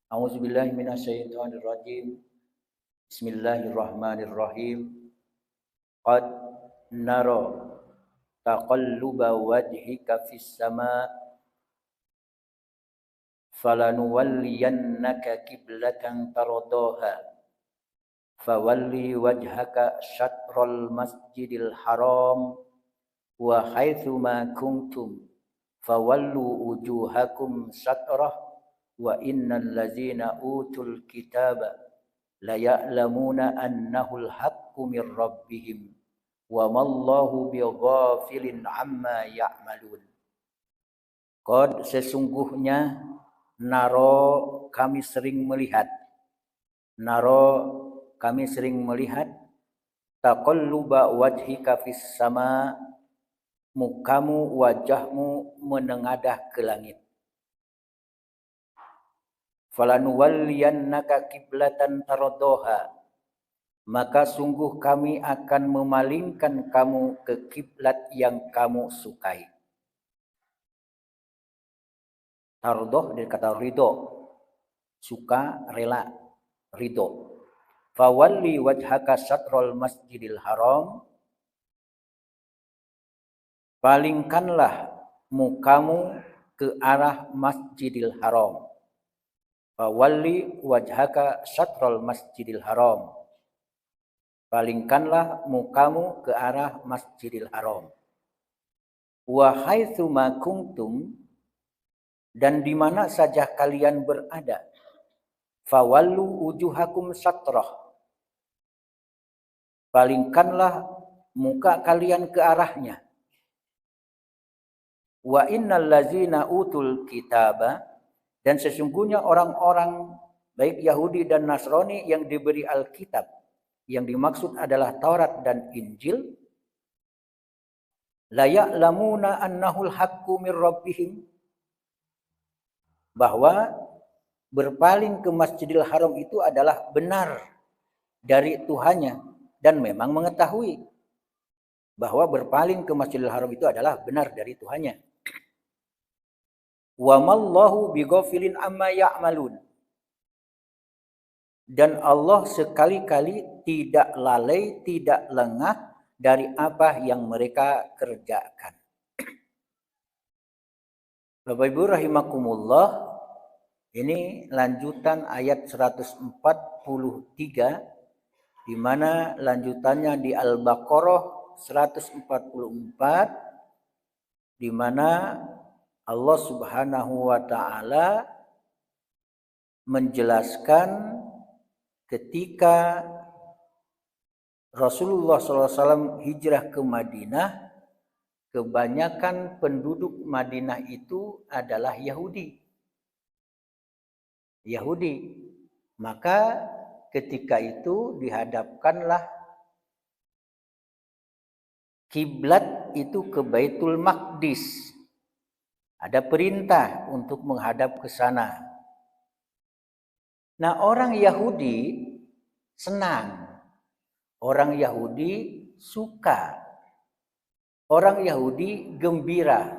A'udzubillahi minasyaitonir rajim. Bismillahirrahmanirrahim. Qad nara taqalluba wajhika fis sama' falanuwalliyannaka qiblatan tardaha fawalli wajhaka syatral masjidil haram wa haitsu ma kuntum fawallu wujuhakum syatrah wa innal ladzina utul kitaba la ya'lamuna annahul haqqu mir rabbihim wa mallahu bighafilin amma ya'malun. Qad sesungguhnya naro kami sering melihat taqalluba wajhika fis sama, mukamu wajahmu menengadah ke langit. Falanuwalliyannaka qiblatan tardaha, maka sungguh kami akan memalingkan kamu ke kiblat yang kamu sukai. Tardoh dari kata ridho, suka, rela, ridho. Fawalli wajhaka syatral masjidil haram, palingkanlah mukamu ke arah masjidil haram. Fawalli wajhaka syatral masjidil haram, palingkanlah mukamu ke arah masjidil haram. Wa haitsu ma kuntum, dan di mana saja kalian berada, fawallu wujuhakum syatrah, palingkanlah muka kalian ke arahnya. Wa innal ladzina utul kitaba, dan sesungguhnya orang-orang baik Yahudi dan Nasrani yang diberi Alkitab, yang dimaksud adalah Taurat dan Injil, la ya'lamuna annahul haqqu mir rabbihim, bahwa berpaling ke Masjidil Haram itu adalah benar dari Tuhannya, dan memang mengetahui bahwa berpaling ke Masjidil Haram itu adalah benar dari Tuhannya. Wa mallahu bighafilin amma ya'malun, dan Allah sekali-kali tidak lalai, tidak lengah dari apa yang mereka kerjakan. Bapak Ibu rahimakumullah, ini lanjutan ayat 143, di mana lanjutannya di Al-Baqarah 144, di mana Allah Subhanahu wa ta'ala menjelaskan ketika Rasulullah SAW hijrah ke Madinah, kebanyakan penduduk Madinah itu adalah Yahudi. Maka ketika itu dihadapkanlah kiblat itu ke Baitul Maqdis. Ada perintah untuk menghadap ke sana. Nah, orang Yahudi senang. Orang Yahudi suka. Orang Yahudi gembira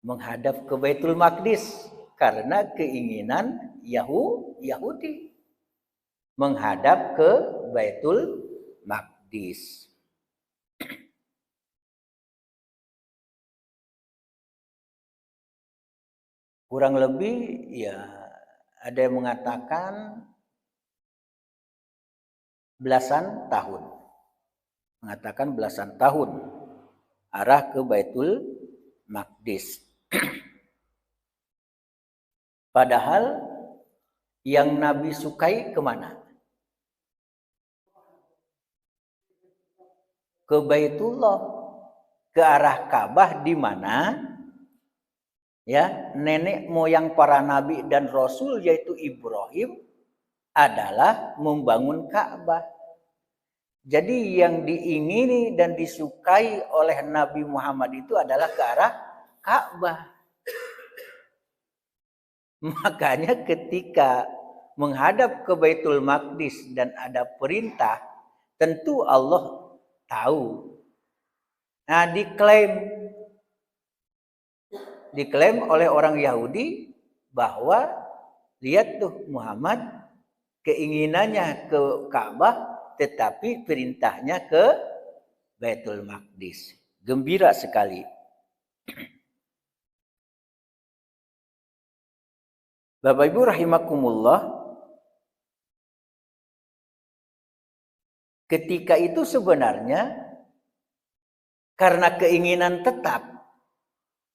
menghadap ke Baitul Maqdis karena keinginan Yahudi menghadap ke Baitul Maqdis. Kurang lebih ya ada yang mengatakan belasan tahun arah ke Baitul Maqdis. Padahal yang Nabi sukai kemana? Ke Baitullah, ke arah Ka'bah, di mana ya nenek moyang para nabi dan rasul yaitu Ibrahim adalah membangun Ka'bah. Jadi yang diingini dan disukai oleh Nabi Muhammad itu adalah ke arah Ka'bah. Makanya ketika menghadap ke Baitul Maqdis dan ada perintah, tentu Allah tahu. Nah, diklaim oleh orang Yahudi bahwa Lihat tuh Muhammad keinginannya ke Ka'bah tetapi perintahnya ke Baitul Maqdis. Gembira sekali. Bapak Ibu rahimakumullah, ketika itu sebenarnya karena keinginan tetap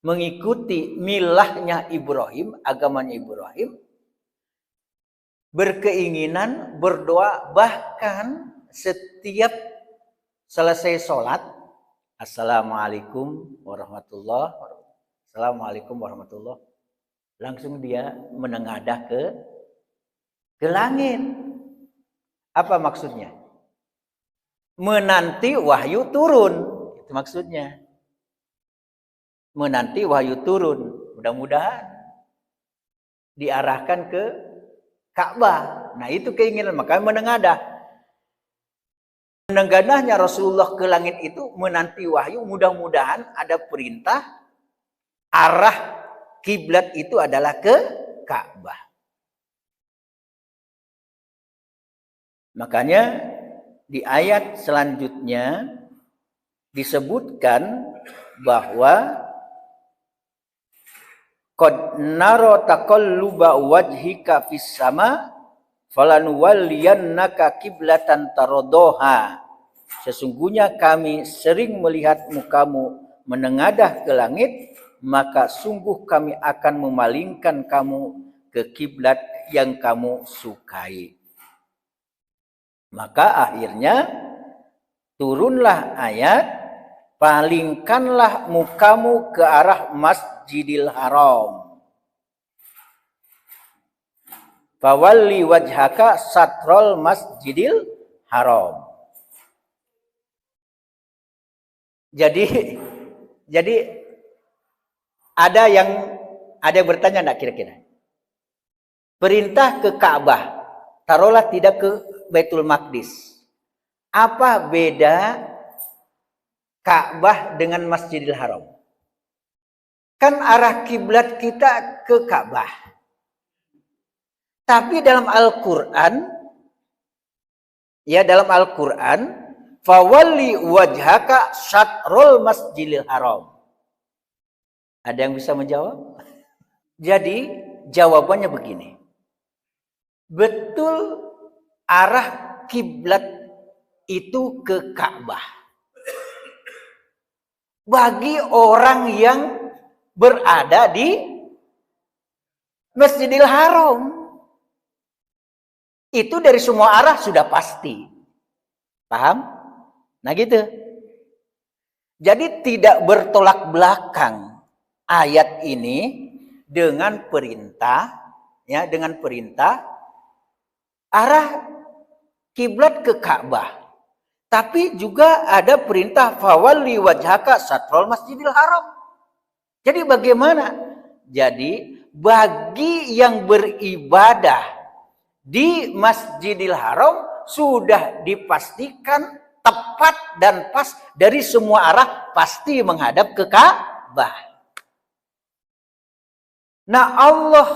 mengikuti milahnya Ibrahim, agamanya Ibrahim, berkeinginan berdoa, bahkan setiap selesai sholat, Assalamualaikum warahmatullahi wabarakatuh, Assalamualaikum warahmatullahi wabarakatuh, langsung dia menengadah ke langit. Apa maksudnya? Menanti wahyu turun, itu maksudnya. Menanti wahyu turun, mudah-mudahan diarahkan ke Ka'bah. Nah, itu keinginan, makanya menengadah. Menengadahnya Rasulullah ke langit itu menanti wahyu, mudah-mudahan ada perintah arah kiblat itu adalah ke Ka'bah. Makanya di ayat selanjutnya disebutkan bahwa qad nara taqalluba wajhika fis sama falanuwalliyannaka kiblatan taradhaha. Sesungguhnya kami sering melihat mukamu menengadah ke langit, maka sungguh kami akan memalingkan kamu ke kiblat yang kamu sukai. Maka akhirnya turunlah ayat, palingkanlah mukamu ke arah Masjidil Haram. Fawalli wajhaka satrol Masjidil Haram. Jadi ada yang bertanya enggak kira-kira? Perintah ke Ka'bah, taruhlah tidak ke Baitul Maqdis. Apa beda Ka'bah dengan Masjidil Haram? Kan arah kiblat kita ke Ka'bah. Tapi dalam Al-Qur'an, fawalli wajhaka syatrul Masjidil Haram. Ada yang bisa menjawab? Jadi jawabannya begini. Betul arah kiblat itu ke Ka'bah. Bagi orang yang berada di Masjidil Haram, itu dari semua arah sudah pasti. Paham? Nah gitu. Jadi tidak bertolak belakang ayat ini dengan perintah, ya, dengan perintah arah kiblat ke Ka'bah. Tapi juga ada perintah fawalli wajhaka satrul Masjidil Haram. Jadi bagaimana? Jadi bagi yang beribadah di Masjidil Haram sudah dipastikan tepat dan pas dari semua arah pasti menghadap ke Ka'bah. Nah, Allah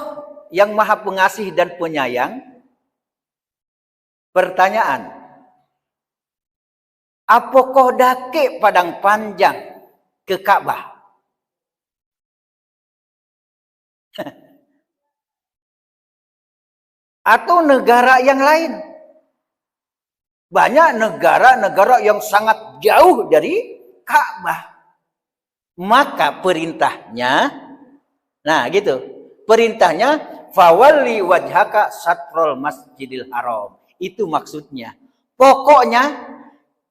yang Maha Pengasih dan Penyayang, pertanyaan, apakah dake padang panjang ke Ka'bah? Atau negara yang lain? Banyak negara-negara yang sangat jauh dari Ka'bah. Maka perintahnya, nah gitu, perintahnya fawalli wajhaka satrul Masjidil Haram. Itu maksudnya. Pokoknya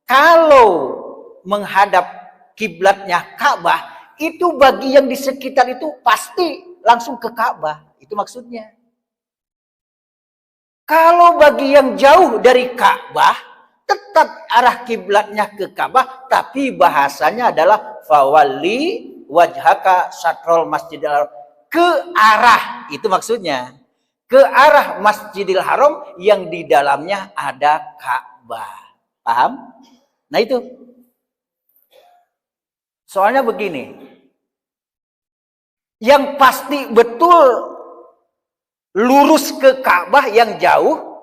kalau menghadap kiblatnya Ka'bah, itu bagi yang di sekitar itu pasti langsung ke Ka'bah. Itu maksudnya. Kalau bagi yang jauh dari Ka'bah, tetap arah kiblatnya ke Ka'bah, tapi bahasanya adalah fawalli wajhaka satrul Masjidil Haram, ke arah, itu maksudnya, ke arah Masjidil Haram yang di dalamnya ada Ka'bah. Paham? Nah itu. Soalnya begini, yang pasti betul lurus ke Ka'bah yang jauh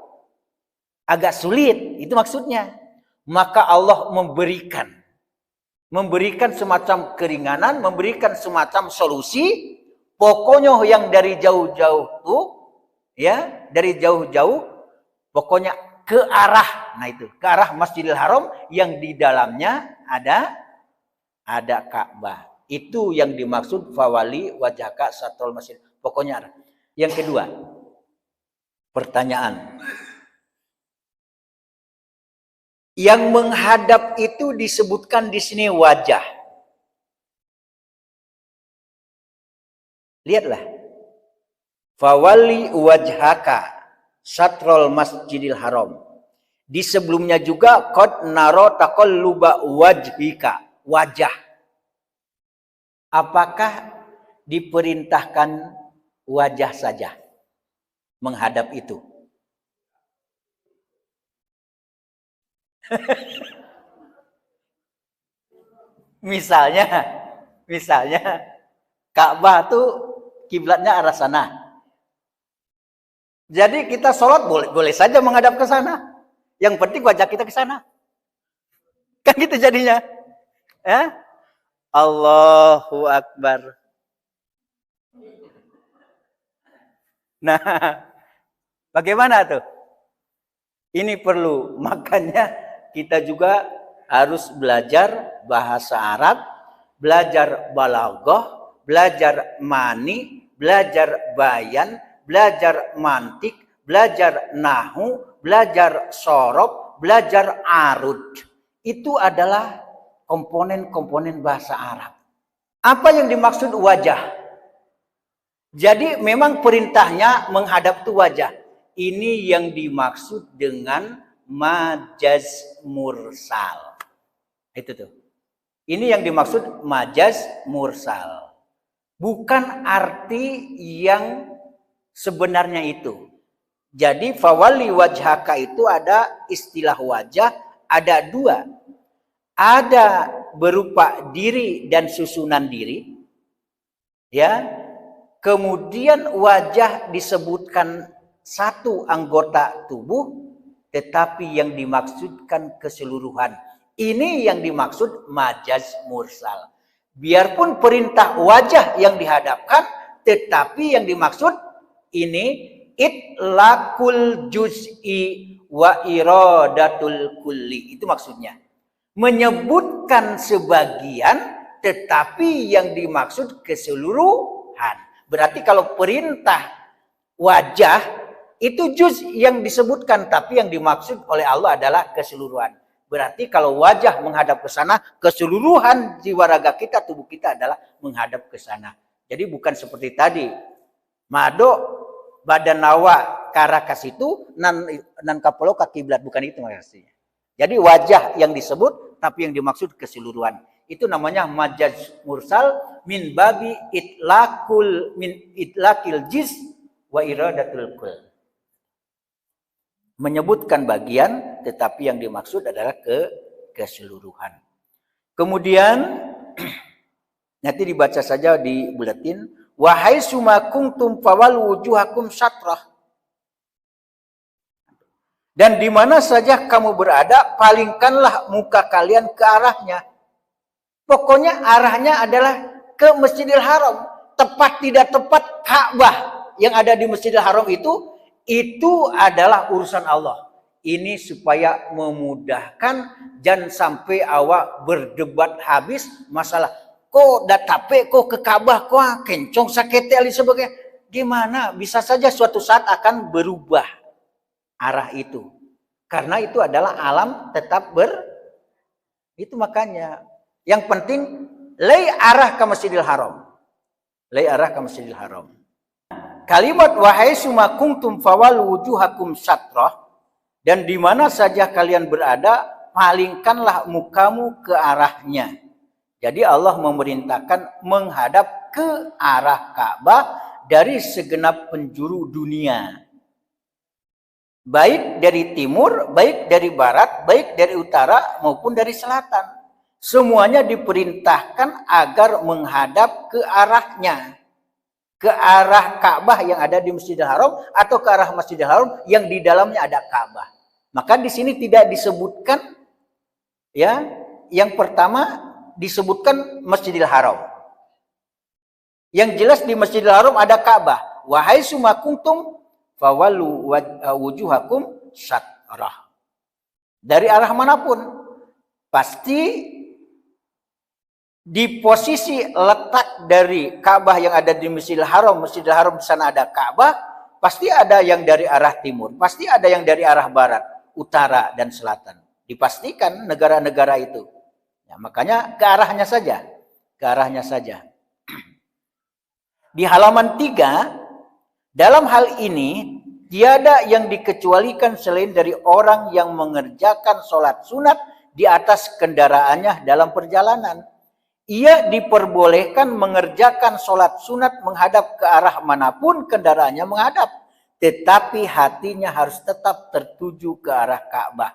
agak sulit, itu maksudnya. Maka Allah memberikan semacam keringanan, memberikan semacam solusi. Pokoknya yang dari jauh-jauh tuh, ya, dari jauh-jauh, pokoknya ke arah, nah itu, ke arah Masjidil Haram yang di dalamnya ada Ka'bah. Itu yang dimaksud fawali wajhaka satrul masjid. Pokoknya arah. Yang kedua, pertanyaan. Yang menghadap itu disebutkan di sini wajah. Lihatlah. Fawali wajhaka satrul masjidil haram. Di sebelumnya juga qad naro taqalluba wajhika, wajah. Apakah diperintahkan wajah saja menghadap itu? Misalnya Ka'bah tuh kiblatnya arah sana. Jadi kita sholat boleh saja menghadap ke sana. Yang penting wajah kita ke sana. Kan gitu jadinya. Allahu Akbar. Nah, bagaimana tuh? Ini perlu, makanya kita juga harus belajar bahasa Arab, belajar balaghah, belajar mani, belajar bayan, belajar mantik, belajar nahu, belajar sorob, belajar arud. Itu adalah komponen-komponen bahasa Arab. Apa yang dimaksud wajah? Jadi memang perintahnya menghadap itu wajah. Ini yang dimaksud dengan majaz mursal. Itu tuh. Ini yang dimaksud majaz mursal. Bukan arti yang sebenarnya itu. Jadi fawali wajhaka itu ada istilah wajah, ada dua. Ada berupa diri dan susunan diri. Ya. Kemudian wajah disebutkan satu anggota tubuh, tetapi yang dimaksudkan keseluruhan. Ini yang dimaksud majaz mursal. Biarpun perintah wajah yang dihadapkan, tetapi yang dimaksud ini itlaqul juz'i wa iradatul kulli. Itu maksudnya. Menyebutkan sebagian, tetapi yang dimaksud keseluruhan. Berarti kalau perintah wajah itu juz yang disebutkan, tapi yang dimaksud oleh Allah adalah keseluruhan. Berarti kalau wajah menghadap ke sana, keseluruhan jiwa raga kita, tubuh kita adalah menghadap ke sana. Jadi bukan seperti tadi. Mado badan nawa karah ke situ, nan kapolo ke kiblat, bukan itu maksudnya. Jadi wajah yang disebut, tapi yang dimaksud keseluruhan. Itu namanya majaz mursal min babi itlaqil jiz wa iradatul kul. Menyebutkan bagian, tetapi yang dimaksud adalah keseluruhan. Kemudian nanti dibaca saja di buletin, wahai sumakuntum fawal wujuhakum satrah. Dan di mana saja kamu berada, palingkanlah muka kalian ke arahnya. Pokoknya arahnya adalah ke Masjidil Haram. Tepat tidak tepat Ka'bah yang ada di Masjidil Haram itu adalah urusan Allah. Ini supaya memudahkan, jangan sampai awak berdebat habis masalah kok datape kok ke Ka'bah kok kencong sakete ali sebagainya. Gimana? Bisa saja suatu saat akan berubah arah itu. Karena itu adalah alam tetap itu makanya yang penting lay arah ke Masjidil Haram. Lay arah ke Masjidil Haram. Kalimat wahai sumakuntum fawal wujuhakum satrah, dan di mana saja kalian berada, palingkanlah mukamu ke arahnya. Jadi Allah memerintahkan menghadap ke arah Ka'bah dari segenap penjuru dunia. Baik dari timur, baik dari barat, baik dari utara maupun dari selatan. Semuanya diperintahkan agar menghadap ke arahnya. ke arah Ka'bah yang ada di Masjidil Haram atau ke arah Masjidil Haram yang di dalamnya ada Ka'bah. Maka di sini tidak disebutkan, ya, yang pertama disebutkan Masjidil Haram. Yang jelas di Masjidil Haram ada Ka'bah. Wahai sumakuntum fawallu wujuhakum syatrah. Dari arah manapun, pasti di posisi letak dari Ka'bah yang ada di Masjidil Haram di sana ada Ka'bah, pasti ada yang dari arah timur, pasti ada yang dari arah barat, utara, dan selatan. Dipastikan negara-negara itu. Ya, makanya ke arahnya saja. Ke arahnya saja. Di halaman 3, dalam hal ini, tiada yang dikecualikan selain dari orang yang mengerjakan sholat sunat di atas kendaraannya dalam perjalanan. Ia diperbolehkan mengerjakan sholat sunat menghadap ke arah manapun kendaraannya menghadap. Tetapi hatinya harus tetap tertuju ke arah Ka'bah.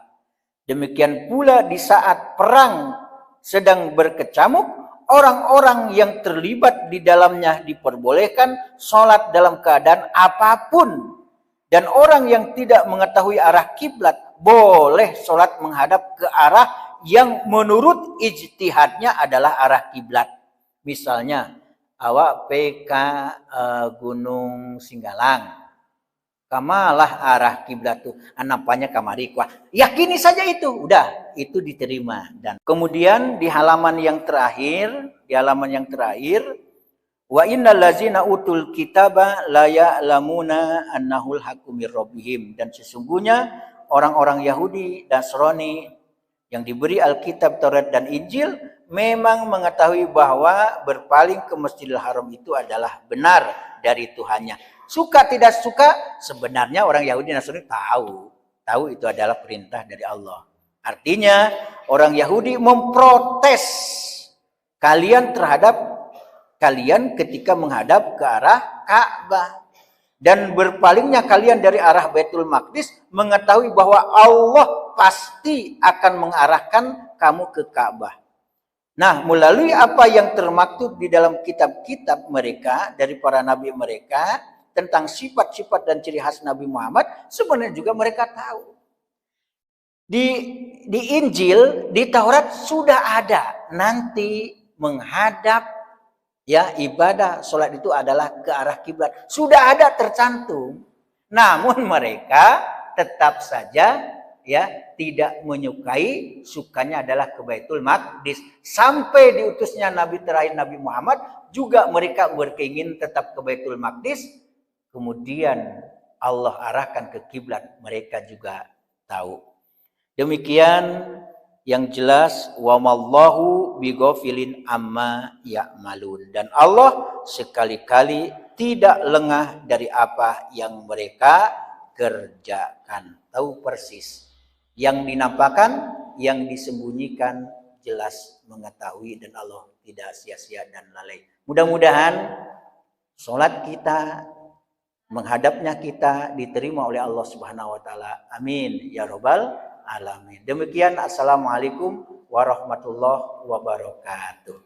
Demikian pula di saat perang sedang berkecamuk, orang-orang yang terlibat di dalamnya diperbolehkan sholat dalam keadaan apapun. Dan orang yang tidak mengetahui arah kiblat boleh sholat menghadap ke arah yang menurut ijtihadnya adalah arah kiblat. Misalnya, awak PK Gunung Singgalang, kamalah arah kiblat tuh, nampaknya kamari kuah. Yakini saja itu, udah, itu diterima. Dan kemudian di halaman yang terakhir, wa innal ladzina utul kitaba la ya'lamuna annahul haqqu mir rabbihim, dan sesungguhnya orang-orang Yahudi dan Nasrani yang diberi Alkitab, Taurat, dan Injil memang mengetahui bahwa berpaling ke Masjidil Haram itu adalah benar dari Tuhannya. Suka tidak suka, sebenarnya orang Yahudi dan Nasrani tahu itu adalah perintah dari Allah. Artinya orang Yahudi memprotes kalian ketika menghadap ke arah Ka'bah. Dan berpalingnya kalian dari arah Baitul Maqdis mengetahui bahwa Allah pasti akan mengarahkan kamu ke Ka'bah. Nah, melalui apa yang termaktub di dalam kitab-kitab mereka dari para nabi mereka tentang sifat-sifat dan ciri khas Nabi Muhammad, sebenarnya juga mereka tahu. Di Injil, di Taurat sudah ada nanti menghadap, ya, ibadah sholat itu adalah ke arah kiblat. Sudah ada tercantum. Namun mereka tetap saja, ya, tidak menyukai, sukanya adalah ke Baitul Maqdis. Sampai diutusnya Nabi terakhir Nabi Muhammad juga mereka berkeinginan tetap ke Baitul Maqdis. Kemudian Allah arahkan ke kiblat, mereka juga tahu. Demikian yang jelas, wa mallahu bighafilin amma ya'malun, dan Allah sekali-kali tidak lengah dari apa yang mereka kerjakan. Tahu persis yang dinampakkan, yang disembunyikan, jelas mengetahui, dan Allah tidak sia-sia dan lalai. Mudah-mudahan sholat kita, menghadapnya kita diterima oleh Allah Subhanahu wa taala. Amin ya rabbal alamin. Demikian, assalamualaikum warahmatullahi wabarakatuh.